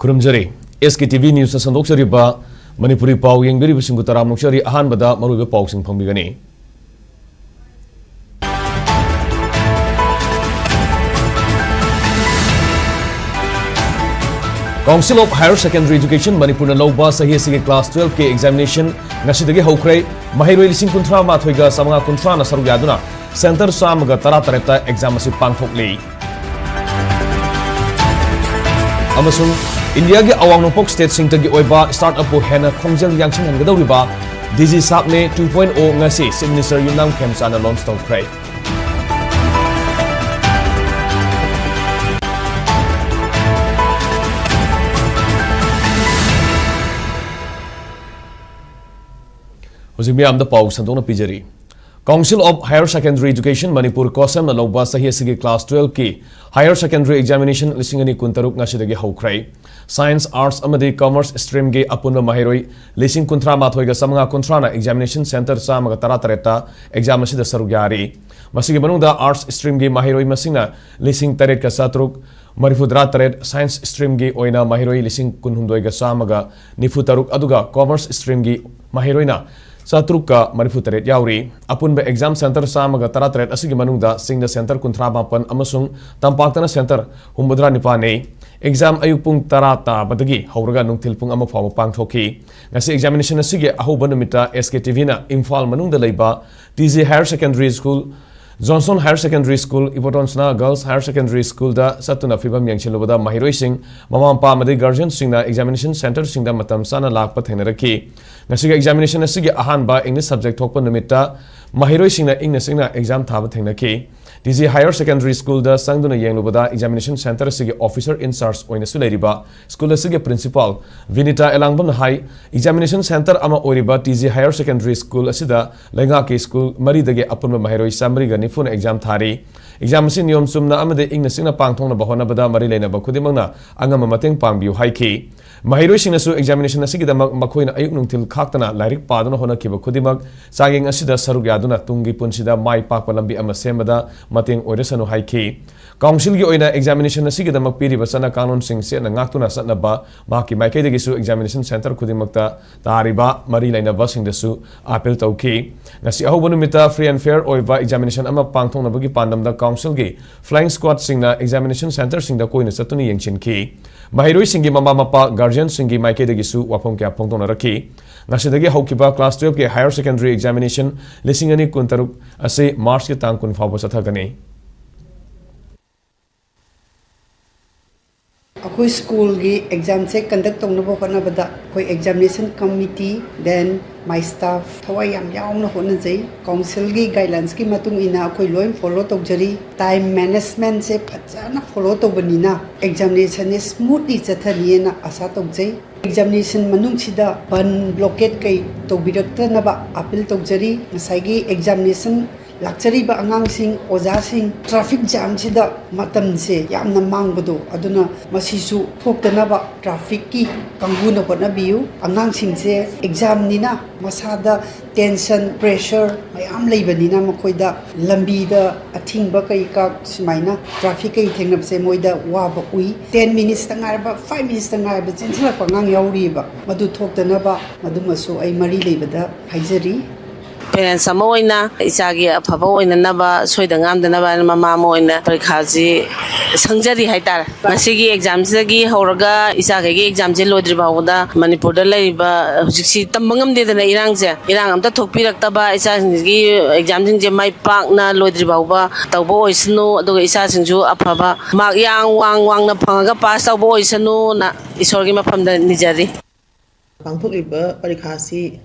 Kurumjari, Sktv'S News Sandokshariba, Manipuri Pau Yengiri Singutara Mukshari Ahanbada, Maruga Pausing Pambigani. Council of Higher Secondary Education Manipur na Loba Sahi Class 12 examination Nasidagi Hokre, Mahiro Lising Kuntra Mathoiga Samanga Kuntra na Saruyaduna, Center Samaga Taratareta exam si Pangthokli. Amasung India ge awang nopok state singtagi oiba startup po hena khongjal yangsing hangadauriba DG Sapne 2.0 ngasi Minister Yunam Kemsana launch tawkrai. Huzimiam the Pau Santona Pijari. Council of Higher Secondary Education Manipur Kosam Loba Sahi Class 12 ki Higher Secondary Examination Lisingani Kuntaruk Nasidagi Hokrai. Science, Arts, Amadi, Commerce Stream ge Apuna Mahiroi, Lising Kuntra Mathoiga Samanga Kuntrana Examination Center Samaga Taratareta, Examination the Sarugari. Masigi Manuda Arts Stream ge Mahiroi Masina, Lising Taret Kasatruk, Marifudra Taret, Science Stream ge Oina Mahiroi, Lising Kunhundoiga Samaga, Nifutaruk Aduga, Commerce Stream ge Mahiroina. Satruka Marifutaret Yauri, Apunbe Exam Center Samaga Taratret Asigi Manungda, Sing the Center Kuntrabapan Amasung, Tampakana Center, Humbudra Nipane, Exam Ayupung Tarata, Badagi, Hauraga Nungtilpung Amapama Pangtoki, Nasi Examination Asigi, Ahobanumita, Sktv'S, Imphal Manunda Leba, TZ Higher Secondary School, Johnson Higher Secondary School, Ipotonsna Girls Higher Secondary School, da Satuna Fibam Yangchilobada, Mahiroi Singh, Mamampa Madi Guardian Singh, Examination Center Singh, Matam Sana Lak Patenaraki. Nasiga examination asigi ahanba English subject thokpa numita Mahiroi Singna English Singna exam thaba thengnaki DZ Higher Secondary School da sangduna yenglubada examination center asigi officer in charge oina sulairiba school asigi principal Vinita Elangbam High examination center ama oiriba DZ Higher Secondary School asida lenga ke school mari dage apunba Mahiroi samri ga nifuna exam thari exam sin yom sumna amade English Singna pangthongna bahona bada mari leina ba khudimangna angama mateng pangbiu haiki Mahiroi Singna su examination asigi da makhoina ayuk nungtil Kaktana, Lyric Padana Hona Kiba Kudimak, Saging Asida Sarugaduna, Tungi Punsida, Mai Pakwalambi Amasemada, Mating Oresano Haiki. Council Oina examination Asigi the Makpiri Basana Kanon Sing Sen and Naktuna Satnaba, Maki Maikegisu examination center Kudimakta, Tariba, Marilena Basing the Su, Apple Tauki. Nasi Ahobunumita, free and fair Oiva examination Ama Pangtong Nabagi Pandam, the Council Gi, Flying Squad Singna, examination center Sing the Koina Satuni Yangshin Ki. Mahiroi Singi Mama Mapa, Guardian Singi Maike de Gisu, Wapong Kia Pongton Raki. Nasidagi Hokiba Class 12 ke Higher Secondary Examination, Lisingani Kuntaruk, Ase March ke Tangkun Fabosatagani. Akoi school gi exam se conduct tong nabo hona bada koi examination committee then my staff thawai yam yaung na hona jai council gi guidelines ki matung ina koi loim follow tok jari time management se phachana follow tok banina examination is smoothly chathani na asa tok jai examination manung sida ban blockade kai to birakta na ba appeal tok jari ngasai gi examination Lakchari ba angang sing oja sing traffic jam sida matam se yamna mangbado aduna masisu thoktana ba traffic ki kanguna hona biu angang sing se exam nina masada tension pressure mayam leibanina makoida lambi da athingba kai ka simaina traffic kai thengnap se moida wa ba ui 10 minutes tangar ba 5 minutes tangar ba chinsala pangang yauri ba madu thoktana ba madu masu ai mari leibada haijari Parents Samoina, Isagi, Pavo in another, Sweden, the Nava, Mamma in the Perkazi, Sangjari Haidar, Masigi exams, Horaga, Isagi exams, Lodriba, Manipur, the labor, Tamangam did an Iranza, Iran, the Topirataba, Isagi, examining my partner, Lodriba, the boys know the Isassin Ju Apaba, Mark Yang Wang the Panga, Pasta boys and no, Isorgima from the Nijari. Pangthokliba parikha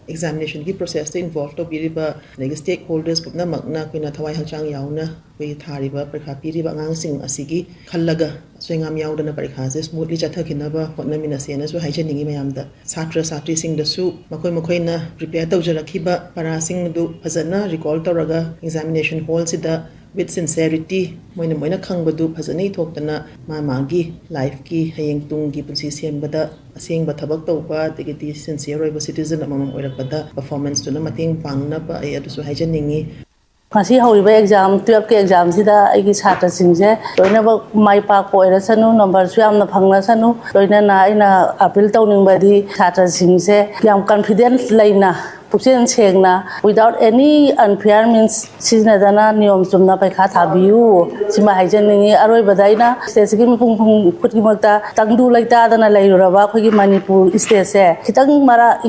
examination ki process te involved to biriba negi stakeholders pupna makna kuina thawai hangchang yauna we thariba parikha piriba ngang sing asigi khallaga swengam yaudana parikha se smoothly chathakinaba hotnamina sena su haicheningi mayamda satra satri sing da su makoi na prepare tawjarakhiba para sing du phajana recall tawraga examination hall sida with sincerity moina khangbadu phajani thoktana magi life ki hayeng tung gi punsi sembada asengba thabak tawba tegeti sincere oiba citizen amam oirakpada performance tuna mating pangna pa ai adu su haijaningi ꯉꯁꯤ ꯍꯧꯔꯤꯕ exam 12ꯀꯤ ꯑꯦꯛꯖꯥꯝꯁꯤꯗ ꯑꯩꯒꯤ ꯁꯥꯇ꯭ꯔꯁꯤꯡꯁꯦ ꯂꯣꯏꯅꯃꯛ ꯃꯥꯏ ꯄꯥꯛꯄ ꯑꯣꯏꯔꯁꯅꯨ ꯅꯝꯕꯔꯁꯨ ꯌꯥꯝꯅ ꯐꯪꯂꯁꯅꯨ ꯂꯣꯏꯅꯅ ꯑꯩꯅ appeal ꯇꯧꯅꯤꯡꯕꯗꯤ ꯁꯥꯇ꯭ꯔꯁꯤꯡꯁꯦ ꯌꯥꯝ ꯀꯟꯐꯤꯗꯦꯟ ꯂꯩꯅ ꯄꯨꯛꯆꯦꯜ ꯁꯦꯡꯅ without any unfair means ꯁꯤꯖꯤꯟꯅꯗꯅ ꯅꯤꯌꯣꯝ ꯆꯨꯝꯅ ꯄꯩꯈꯥ ꯊꯥꯕꯤꯌꯨ ꯁꯤꯃ ꯍꯥꯏꯖꯅꯤꯡꯉꯤ ꯑꯔꯣꯏꯕꯗ ꯑꯩꯅ ꯁ꯭ꯇꯦꯠꯁꯤꯒꯤ ꯃꯤꯄꯨꯝ ꯈꯨꯗꯤꯡꯃꯛꯇ ꯇꯪꯗꯨ ꯂꯩꯇꯥꯗꯅ ꯂꯩꯔꯨꯔꯕ ꯑꯩꯈꯣꯏꯒꯤ ꯃꯅꯤꯄꯨꯔ ꯁ꯭ꯇꯦꯠꯁꯦ ꯈꯤꯇꯪ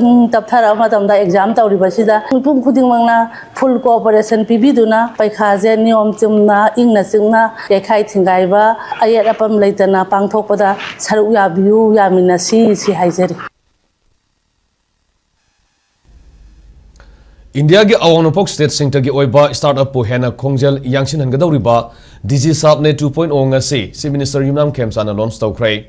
ꯏꯪ ꯇꯞꯊꯔꯕ ꯃꯇꯝꯗ ꯑꯦꯛꯖꯥꯝ ꯇꯧꯔꯤꯕꯁꯤꯗ ꯃꯤꯄꯨꯝ ꯈꯨꯗꯤꯡꯃꯛꯅ ꯐꯨꯜ ꯀꯣꯑꯣꯄꯔꯦꯁꯟ ꯄꯤꯕꯤꯗꯨꯅ ꯄꯩꯈꯥꯁꯦ ꯅꯤꯌꯣꯝ ꯆꯨꯝꯅ ꯏꯪꯅ ꯆꯤꯡꯅ ꯌꯩꯈꯥꯏ ꯊꯤꯡꯒꯥꯏꯕ ꯑꯌꯦꯠ ꯑꯄꯟ ꯂꯩꯇꯅ ꯄꯥꯡꯊꯣꯛꯄꯗ ꯁꯔꯨꯛ ꯌꯥꯕꯤꯌꯨ ꯌꯥꯃꯤꯟꯅꯁꯤ ꯁꯤ ꯍꯥꯏꯖꯔꯤ India ki awang nopok state singta ki oiba startup pu hena khongjal yangshin hangadawriba DG Sabne 2.0 ngasi si Minister Yumnam Khemsana launch tawkhrai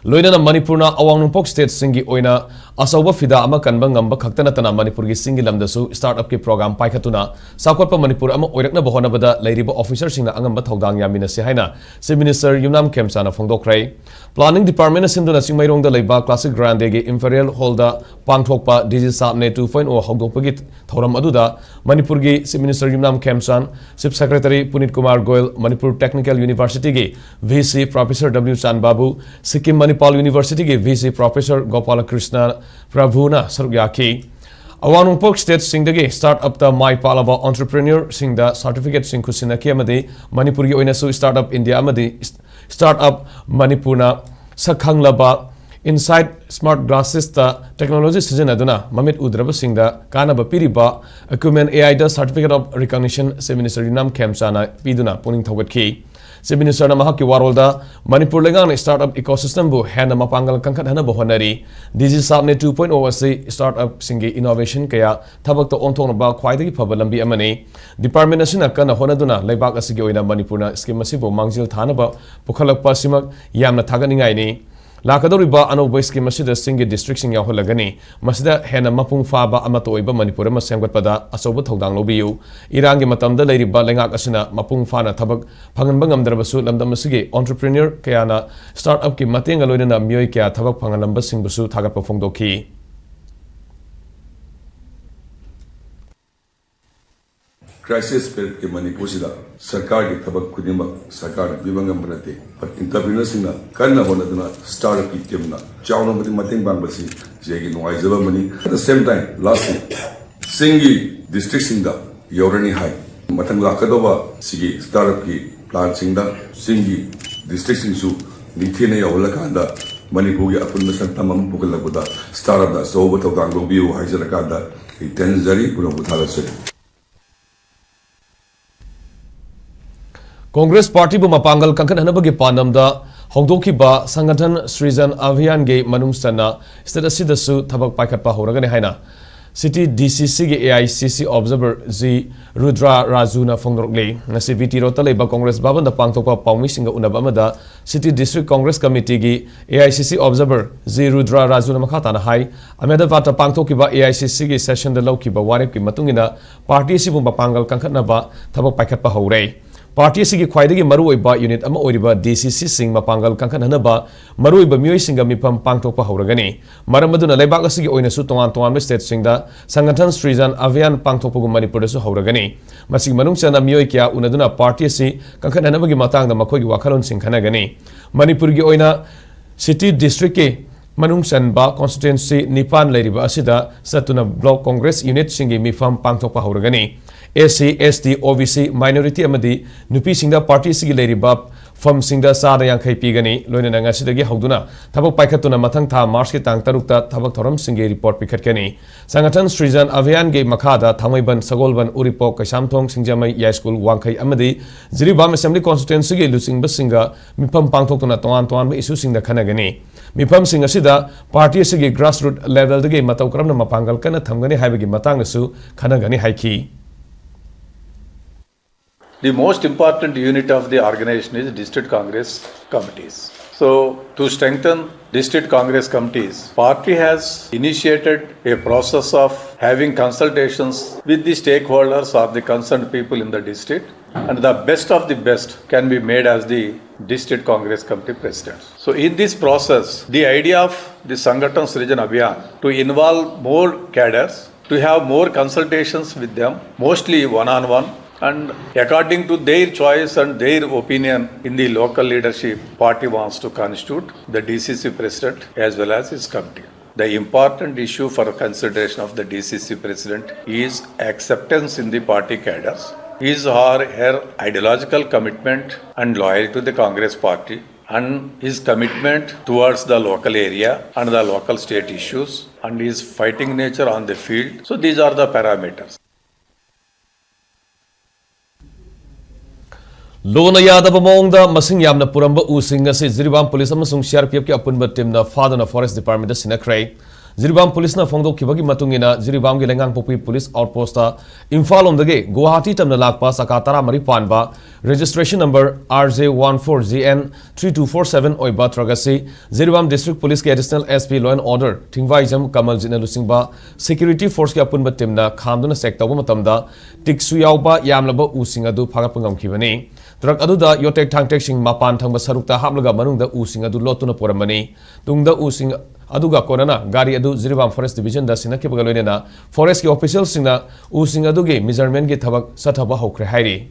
loina na Manipur na awang nopok state singi oina asawba fida ama kanba ngamba khaktana tana Manipur gi singi lamdasu startup ki program paikhatuna sakotpa Manipur ama oirakna bahona bada lairiba officer singna angamba thodang yamina se haina si Minister Yumnam Khemsana phongdokhrai Planning Department asinduna Singmairong da leiba Classic Grande gi Imperial Hall da pangthokpa DG Sabne 2.0 hongdokpagi thoram aduda Manipur gi Chief Minister Yumnam Khemsan Chief Secretary Punit Kumar Goyal Manipur Technical University gi VC Professor W Chan Babu Sikkim Manipal University gi VC Professor Gopala Krishna Prabhuna sarugyaki Awanungpok State Singdagi Startup da Mai Palaba Entrepreneur Singda Certificate Singkusina Kiamadi Manipur gi oinasu Startup India amadi Startup Manipurna Sakhanglaba Inside Smart Glasses ta technology sijanaduna mamit udraba singda kanaba piriba equipment AI da certificate of recognition se Minister Yumnam Khemsana piduna puning thogatki se Minister na mahaki warolda Manipur lengang startup ecosystem bu hena mapangal kangkhat hana bohonari DG Sabne 2.0 ase startup singi innovation kaya thabak to onthong ba khwaidagi phaba lambi amani department asina kana honaduna leibak asigi oina Manipurna scheme asibo mangjil thanaba pukhalakpa simak yamna thaganingai ni Lakadoriba Anoba scheme Masida Singi district sing Yaholagani, Masida Hena Mapung Faba Amatoiba Manipura Masangatpada, Asoba Todang Lobiu, Irangi Matamda Lady Balanga Asina, Mapung Fana Tabak, Panganbangam Drabasu, Lamdamasigi, Entrepreneur Kayana, Startup Ki Matinga Loina Mioika, Tabak Panganamba Singbusu, Tagapa Fongdoki. Crisis period के मणिपुर सिदा सरकार के खबर खुदिमा सरकार विभागम बनते पर entrepreneurs सिंगना करना होना स्टार्टअप की टीम ना चावना मति मतिंग बांग बसी जेगी नुआइजबा मनी at the same time last सिंगी डिस्ट्रिक्ट सिंगदा योरनी हाई मथंग लाकदोबा सिगी स्टार्टअप की प्लान सिंगदा सिंगी डिस्ट्रिक्ट सिंगसु निथेने योलकांदा मणिपुर के अपन मसन तमाम पुगलबदा स्टार्टअप दा सोबो तोगांग लोबियो हाइजरकांदा इटेंजरी पुनो बुथालसे Congress Party bu mapangal kangkhan hanabagi panamda hongdokiba sangathan Srijan Abhiyan ge manungsana state asidasu thabak paikhatpa horagani haina City DCC ge AICC Observer Z Rudra Rajuna Phongdorle ngasi VT rota leba Congress baban da pangthokpa paumi singa unaba amada City District Congress Committee ge AICC Observer Z Rudra Rajuna makha na hai ameda vata pangthokiba AICC ge session da laukiba warep ki matungina party sibu mapangal kangkhan ba thabak paikhatpa hore Party sigi khwaidagi maruoiba unit ama oiriba DCC sing mapangal kangkhan hanaba maruoiba mioi singa mipam pangthokpa horagani maramaduna leibak asigi oina su tongan tongan state singda sangathan Srijan Abhiyan pangthokpa gu Manipur su horagani masig manungchana mioi kya unaduna party si kangkhan hanabagi matangda makhogi wakhalon sing khanagani Manipur gi oina city district ke manungchan ba constituency nipan leiriba asida satuna block congress unit singi mifam pangthokpa horagani SC, ST, OBC, minority amadi nupi singda party sigi leiriba fam singda sada yankhai pigani loina nanga sidagi hauduna thabak paikhatuna mathang tha March ki tang tarukta thabak thoram singi report pikhatkani sangathan Srijan Abhiyan ge makhada Thamaiban Sagolban Uripok Kasamthong Singjamai Ya School Wangkhai amadi Jiribam Assembly Constituency ge lusingba singa mifam pangthokuna tongan tongan issue singda khanagani mifam sing asida party sigi grassroots level dagi matau karamna mapangal kana thamgani haibagi matang su khanagani haiki The most important unit of the organization is district congress committees. So, to strengthen district congress committees, party has initiated a process of having consultations with the stakeholders or the concerned people in the district, and the best of the best can be made as the district congress committee presidents. So, in this process, the idea of the Sangathan Srijan Abhiyan to involve more cadres, to have more consultations with them, mostly one-on-one, And according to their choice and their opinion in the local leadership, party wants to constitute the DCC president as well as his committee. The important issue for consideration of the DCC president is acceptance in the party cadres, his or her ideological commitment and loyalty to the Congress party, and his commitment towards the local area and the local state issues, and his fighting nature on the field. So these are the parameters. Lona yadaba mongda masing yamna puramba using asi Jiribam police amasung CRPF ki apunba teamna fadana forest department da sinakrai Jiribam police na phongdok khibagi matungina Jiribam gi lengang popi police outpost ta Imphal omdage Guwahati tamna lakpa sakatara mari panba registration number RJ14GN3247 oiba tragasi Jiribam district police ki additional SP law and order thingwai jam Kamal jina lusingba security force ki apunba teamna khamduna sek tawba matamda tiksu yawba yamlaba using adu phagapangam khibani Truck aduda yotek thangtek sing mapan thangba sarukta haplaga manungda using adu lotuna poramani tungda using aduga korana gari adu Jiribam forest division da sinakhibaga loinena forest ki officials singna using adugi measurement gi thabak sathaba hokre hairi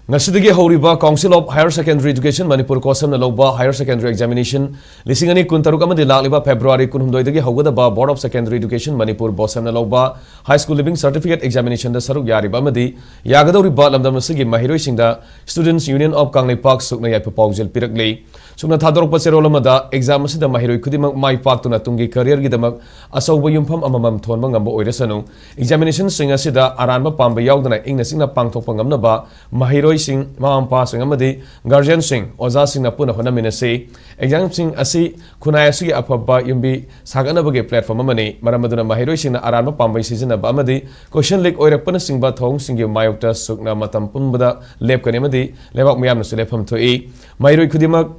Nasidagi Horiba Council of Higher Secondary Education Manipur Kosam Naloba Higher Secondary Examination Lisingani Kuntarukama de Laliba February Kunhumdoi Hogadaba Board of Secondary Education Manipur Bosam Naloba High School Living Certificate Examination the Saruk Yariba Madi Yagadori Balam Damasigi Mahiro Singda Students Union of Kanglei Park Sukna Yapapau Pirakli Sukna Tador Paserolamada Exam the Mahiro Kudimak Mai Park to Natungi Career Gidamak Asawayumpam Amam Tonbangamba Oiresano Examination Singasida Aramba Pamba Yaudana Ingnasina Pangtopangamnaba Mahiro Sing Mampa Sing Amadi Guardian Sing Oza Sing Napuna Honaminase Exam Sing Asi Kunayasi Apaba Yumbi Saganabage platform Amani Maramaduna Mahiro Sing Arama Pamba Season of Amadi Question Lake Oirapana Sing Batong Sing Mayokta Sukna Matam Pumbada Lep Kanemadi Levak Miam Sulepam to E Mairo Kudimak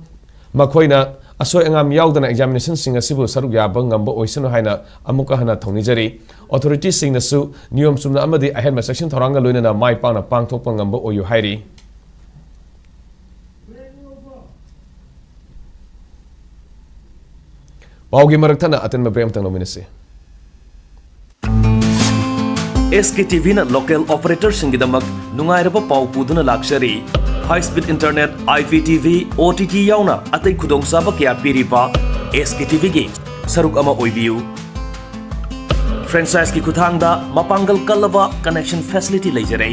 Makoina Asoy Angam Yaudana examination sing a civil Saru Yabangamba Oisano Haina Amukahana Tonijari authorities sing the su Nium Sumna Amadi I had my section Toranga Luna Mai Pana Pang Topangamba or you Hairi Paugi Maratana attend my Brampton nominacy. SKTV na local operators singidamak nungairaba pau puduna luxury high speed internet IPTV OTT yauna atay khudong saba kya piripa SKTV gi saruk ama oibiu franchise ki kuthangda mapangal kalaba connection facility leijare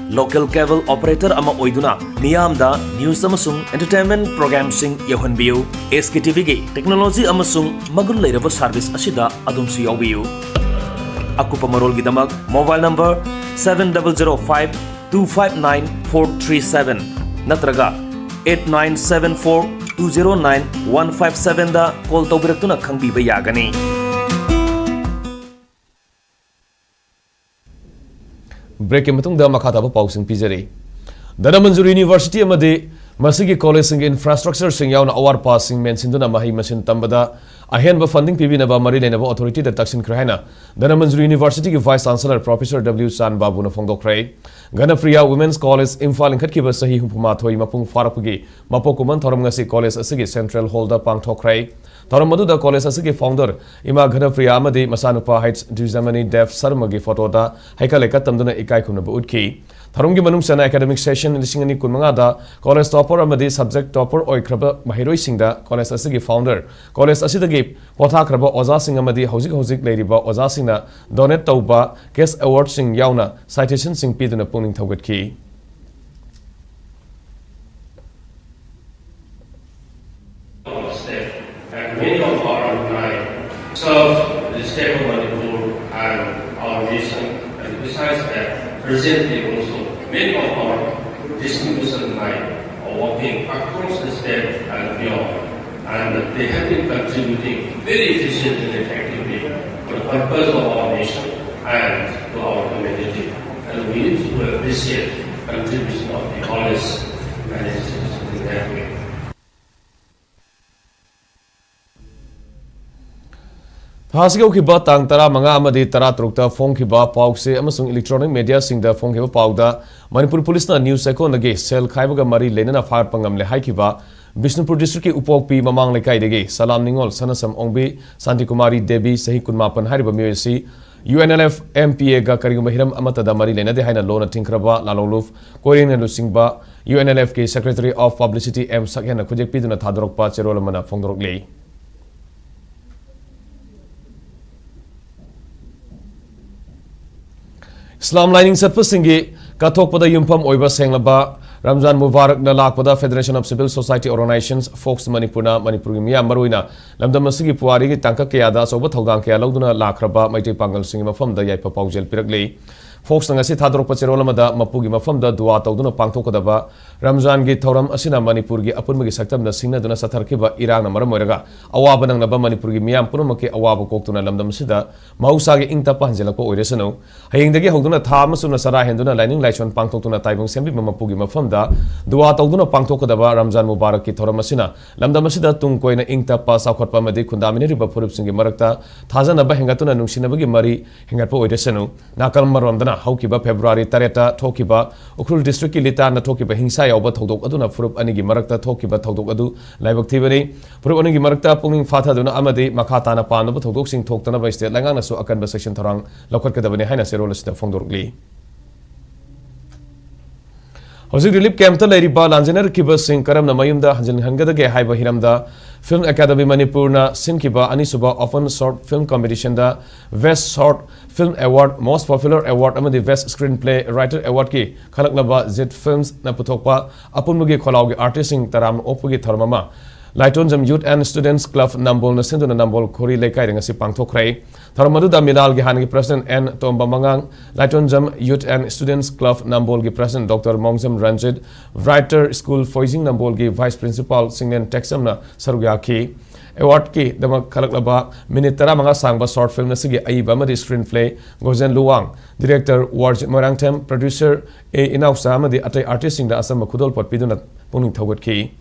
local cable operator ama oiduna miyamda news amasung entertainment programs sing yahonbiu SKTV gi technology amasung magul leiraba service asida adumsi yawiu Akupa Marol Gidamak, mobile number 7005-259-437, Natraga 8974-209-157 da call Taubiratuna Kangbi Bayagani. Break Matung da Makataba Pausing Pizari. Danamanjur University Amadi Masigi College sing infrastructure sing yauna awar passing mensinduna mahi machine tambada ahenba funding pibinaba marilenaba authority da taksin krahena Danamanjur University ki Vice Chancellor Professor W Chan Babu na phongdokrai Ganapriya Women's College Imphal inkhatkiba sahi humpuma thoi mapung farapagi mapokuman thoram ngasi college asigi Central Hall da pangthokrai thoram madu college asigi founder Ima Ganapriya amadi masanupa Heights Dizamani Dev Sarma gi photo da haikaleka tamduna ikai khunaba utki Tharumgi manung sana academic session lisingani kunmanga da college topper amadi subject topper oikraba mahiroi singda college asigi founder college asidagi pothakraba oza sing amadi hojik leiriba oza singna donate tauba case award sing yauna citation sing piduna pungning thaugatki and many of our alumni serve the state of Manipur and our nation, and besides that, presently also many of our distinguished alumni are working across the state and beyond, and they have been contributing very efficiently and effectively for the purpose of our nation and to our community. And we need to appreciate the contribution of the college and institutions in that way. Thasiko Kiba Tang Tara Manga Amadi Tara Trukta Fong Kiba Paukse Amasung Electronic Media Singda Fong Kiba Pauda Manipur Police na News Eko Nage Sel Kaibaga Mari Lenana Far Pangam Le Haikiba Bishnupur District ki Upokpi Mamang Lekai Dege Salam Ningol Sanasam Ongbi Santi Kumari Debi Sahi Kunmapan Hariba Myosi UNLF MPA ga Karigum Hiram Amata da Mari Lena de Haina Lona Tinkraba Laloluf Korean Lusingba UNLF ki Secretary of Publicity M Sakyana Kujek Piduna Thadrok Pa Cherolamana Fongdrok Le Islam lining Satpasingi Katok Pada Yumpam Oiba Senglaba Ramzan Mubarak na Lakpada Federation of Civil Society Organizations Folks Manipurna Manipurimiya Maruina Lamdamasigi Puari Tanka Kayada Soba Thogang Kaya Lauduna Lakraba Maiti Pangal Singima from the Yaipa Paujel Piragli Folks Nangasi Thadrok Pacherolamada Mapugi Mafam the Dua Tauduna Pangtokadaba Ramzan Gi Thoram Asina Manipurgi Apunmagi Saktam the Singna Duna Satarkiba Irana Maramoraga Awabanang Naba Manipurgi Miam Punamaki Awaba Koktuna Lamdamsida Mausagi Inta Panjelako Oresano Haying the Hoduna Tamasuna Sara Henduna Lining Lachon Pangtokuna Taibung Sembi Mapugi Mafam Dua Tauduna Pangtokadaba Ramzan Mubarak ki Thoramasina Lamdamasida Tungkoina Ingta Pas Akotpa Madi Kundamini Riba Purupsingi Marakta Tazanaba Hengatuna Nungsinabagi Mari Hengapo Oresano Nakal Marondana Haukiba February Tareta Tokiba Ukrul District Lita na Tokiba Hingsa Yauba Todok Aduna Furup Anigi Marakta Tokiba Todok Adu Laibak Tibani Furup Anigi Marakta Punging Fata Duna Amadi Makatana Panaba Todok Sing Toktana by State Langana so Akan Section Tarang Lokadabani Hana Serolas the Fondorgli Hosik Relief Camp to Lady Ba Lanjaner Kiba Sing Karam Namayunda Hanjan Hangada Ge Haiba Hiramda Film Academy Manipurna Sinkiba Anisuba Often Short Film Competition da Best Short Film Award Most Popular Award Amadi Best Screenplay Writer Award ki Khalaknaba Z Films na Putokpa Apunmugi Kholaugi Artisting Taram Opugi Tharmama Laitonjam Youth and Students Club Nambol Nasinduna Nambol Kori Lekai Ngasi Pangtokrai Tharmadu da Milal gi Hangi President N Tomba Mangang Laitonjam Youth and Students Club Nambol gi President Dr. Mongzam Ranjit Writer School Foizing Nambol gi Vice Principal Singlen Texamna Sarugyaki Award ki dama Kalaklaba Minitara Manga Sangba Short Film Nasigi Aiba Madi Screenplay Gozen Luwang Director Warjit Morangtem Producer A Inausa Madi Atai Artisting da Asam Kudol Pot Piduna Puning Thogot ki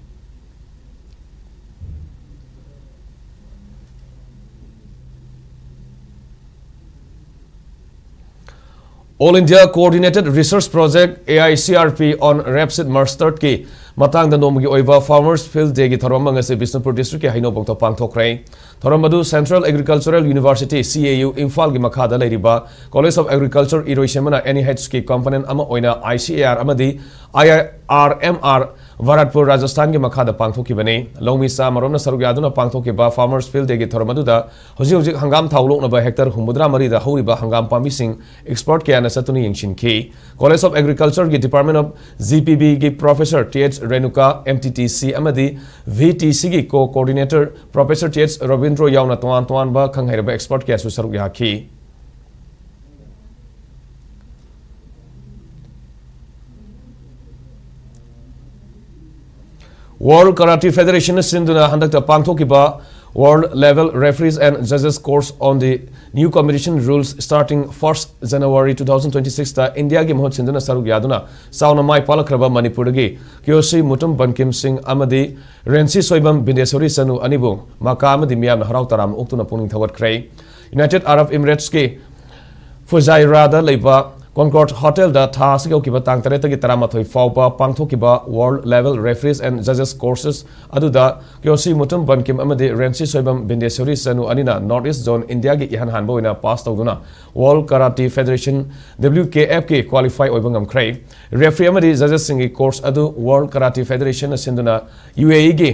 All India Coordinated Research Project AICRP on Rapsid Mustard ki Matang the Nomgi Oiva Farmers Field Day Tharamang as a Bisnupur District Haino Bokta Pangtokray Tharamadu Central Agricultural University CAU Imphal gi Makada Leriba College of Agriculture Iroishemana NIH ki component ama oina ICAR amadi IRMR Varadpur Rajasthan ki Makada Pangthoki bane Longmi Sa Marona Sarugyaduna Pangthoki ba Farmers Field Day Tharamadu da Hoji Hangam Thaulok na ba hectare Humudra Mari da Horiba Hangam Pamising Export Kiana Satuni Yingshin ki College of Agriculture ki Department of GPB ki Professor TH Renuka MTTC Amadi VTC ki Co-Coordinator Professor TH Robindro Yauna Tuan Tuan ba Kanghairaba Export Kia Susarugya ki World Karate Federation Sinduna Handakta Pangthokiba World Level Referees and Judges course on the new competition rules starting 1st January 2026 ta India gi mohot sinduna saruk yaduna sauna mai palakraba Manipur gi Kyoshi Mutum Bankim Singh amadi Rensi Soibam Bindesori Sanu anibu maka amadi miyam harau taram uktuna puning thawat krai United Arab Emirates ki Fujairah leiba Concord Hotel da tha sigau ki batang tareta ki taramathoi fawba pangthokiba World Level Referees and Judges courses aduda Kyoshi Mutum Bankim amadi Rensi Soibam Bindesori Sanu anina North East Zone India gi ihan hanbo ina pass tawduna World Karate Federation WKF ki qualify oibangam krai referee amadi judges singi course adu World Karate Federation sinduna UAE gi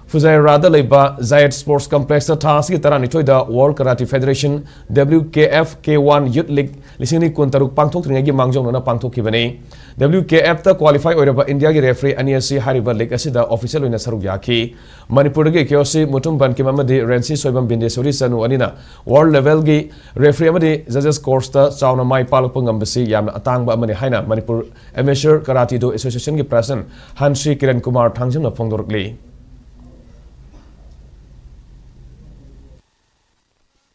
Fujairah leiba Zayed Sports Complex ta thas ki tarani choida World Karate Federation WKF K1 Youth League lisini kuntaruk pangthok ringi mangjong na pangthok ki bane WKF ta qualify oiraba India gi referee aniasi hariba league asida official oina saruk yaki Manipur gi Kyoshi Mutum Bankim amadi Rensi Soibam Bindesori Sanu anina world level gi referee amadi judges course ta chauna mai palapangam basi yamna atangba amani haina Manipur Amateur Karate Do Association gi president Hansi Kiran Kumar Thangjam na phongdorkli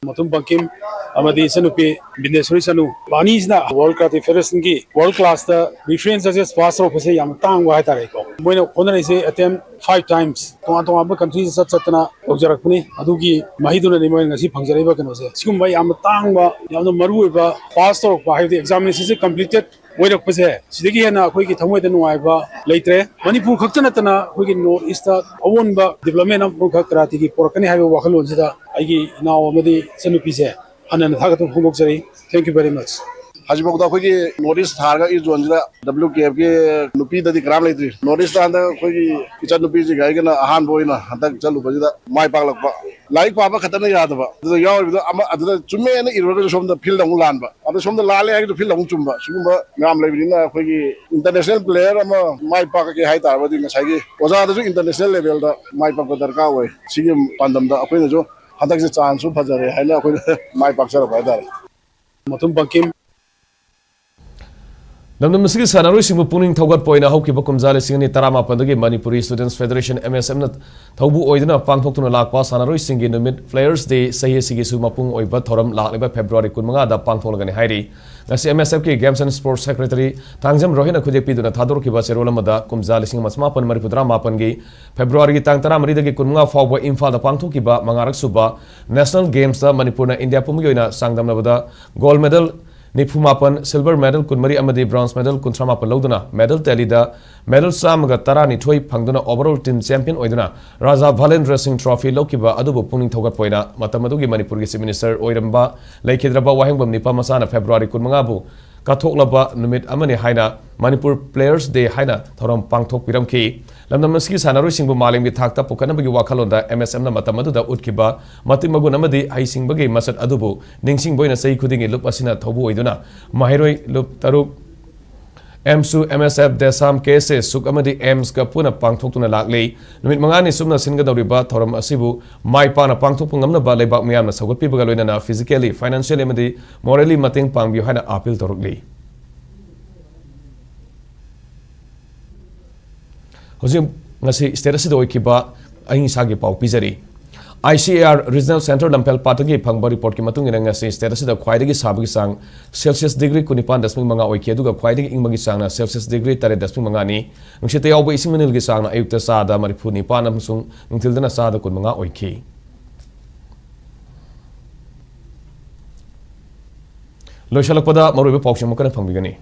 Mutum Bankim amadi sanupi Bindesori Sanu Bani is na World Karate Federation ki world class the reference judges pass off se yam tang wa ta ko मोइन होनरैसे attempt 5 times तोंगा country चतना तौजरकपनी अदुगी महिदुननि मोइन ngasi फंगजरैबा कनोसे सिगुम्बा याम तांगबा याम मरुइबा पास तौरकपा हाइदि एग्जामिनेशन से कंप्लीटेड ओइरकपसे सिदगी हेना अखोइगी थमोइदा नुवाइबा लेत्रे मणिपुर खक्ता नतना अखोइगी नॉर्थ ईस्ट अवोनबा डेवलपमेंट अम खक्रातिगी पोरकनी हाइबा वाखलोनसिदा आइगी नाव अमदि सनुपिसे अनन थागतु फोंदोकजरी थैंक यू वेरी मच हजिबक अखोइगी नॉर्थ ईस्ट थारगा इ जोनजिदा WKF के नुपी ददि क्राम लेत्रि नॉर्थ ईस्ट आंदा अखोइगी किचन नुपी जि गाइगना अहान बोइना हतक चलुबजिदा माइ पाकलकपा लाइक पाबा खतन यादबा दु यावबिदा अमा अदुदा चुम्मे ने इरोदा सोमदा फिल्ड अमु लानबा अदु सोमदा लाले हाइदु फिल्ड अमु चुम्बा सुगुम्बा गाम लेबिना अखोइगी इंटरनेशनल प्लेयर अमा माइ पाकके हाइ तारबदि नसाइगी ओजादसु इंटरनेशनल लेवल दा माइ पाकको दरकार होय सिगि पांदमदा अखोइना जो हतक से चांस सु फजरे हाइना अखोइना माइ पाकसर बायदार मतुम Bankim Namnam Sigi Sanaroi Singu Puning Togat Poina Hoki Bokumzale Singani Tarama Pandagi Manipuri Students Federation MSM Nat Tobu Oidana Pangtokuna Lakwa Sanaroi Singi Numit Flyers Day Sahi Sigi Sumapung Oiba Thoram Lakliba February Kunmanga da Pangtolagani Hairi Nasi MSF ki Games and Sports Secretary Tangjam Rohina Kudepi Duna Tador Kiba Serolamada Kumzale Sing Masmapan Maripudra Mapangi February Tangtara Maridagi Kunmanga Fawba Imphal da Pangtokiba Mangarak Suba National Games da Manipurna India Pumuyoina Sangdam Nabada Gold Medal Nipumapan Silver Medal Kunmari Amadi Bronze Medal Kuntramapan Loduna Medal Telida Medal Samaga Tarani Toy Pangduna Overall Team Champion Oiduna Raja Valendra Singh Trophy Lokiba Adubu Puning Togat Poina Matamadugi Manipuri Minister Oiramba Laikidraba Wahangbam Nipa Masana February Kunmangabu Katoklaba Numit Amani Haina Manipur Players Day Haina Thoram Pangtok Piramki Lamnam Sigi Sanaroi Singbu Maling Takta Pukanabagi Wakalonda MSM na Matamadu Utkiba Matimagu Namadi Haising Bagi Masat Adubu Ningsing Boina Say Kuding Lup Asina Tobu Iduna Mahiroi Lup Taruk MSU MSF Desam cases Suk Amadi Ems Kapuna Pangtokuna Lakli Numit Mangani Sumna Singadoriba Thoram Asibu Mai Pana Pangtokungamna Balebak Miam Sagut Pibagalina physically, financially, Amadi morally Mating Pang Buhana Apil Torukli. Hozim ngasi status do ikiba aing sagi pau pizari ICAR Regional Center Lampel Patagi Pangba report ki matung ina ngasi status da khwaidagi sabagi sang Celsius degree kunipan dasming manga oiki aduga khwaidagi ingmagi sang na Celsius degree tare dasming manga ni ngsi te yawba ising manil gi sang na ayukta sa da Manipur ni panam sung ngtildana sa da kun manga oiki loishalakpada maruiba pawsing mukana phangbigani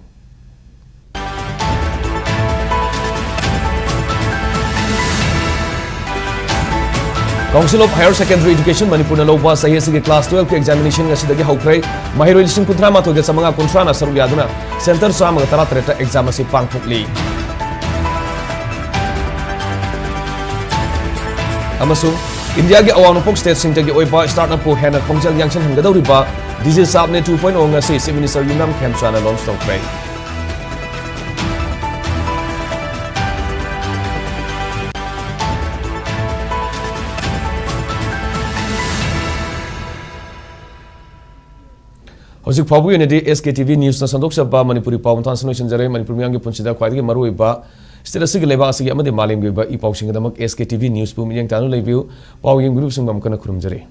Council of Higher Secondary Education Manipur na Loba Sahi Sigi Class 12 ke examination ngasi dagi haukrai Mahiroi Lising Kuntra Mato ge samanga kuntra na saru yaduna Center Sama Tara Treta exam asi pangthokli Amasu India ge awang state sing dagi oiba startup ko hena khongjal yangchen hangadoriba DJ Sabne 2.0 ngasi Chief Minister Yunam Khemchana launch tokrai Hojik Pabu Unity SKTV News na sandok sa ba Manipuri Pawantan Sanoisin Jare Manipur Miyang Punchida Kwaidagi Maru Iba Stila Sige Leba Sige Amadi Malim Giba Ipaw Singadamag SKTV News Bu Miyang Tanu Lebiu Pawing Group Sungam Kana Kurum Jare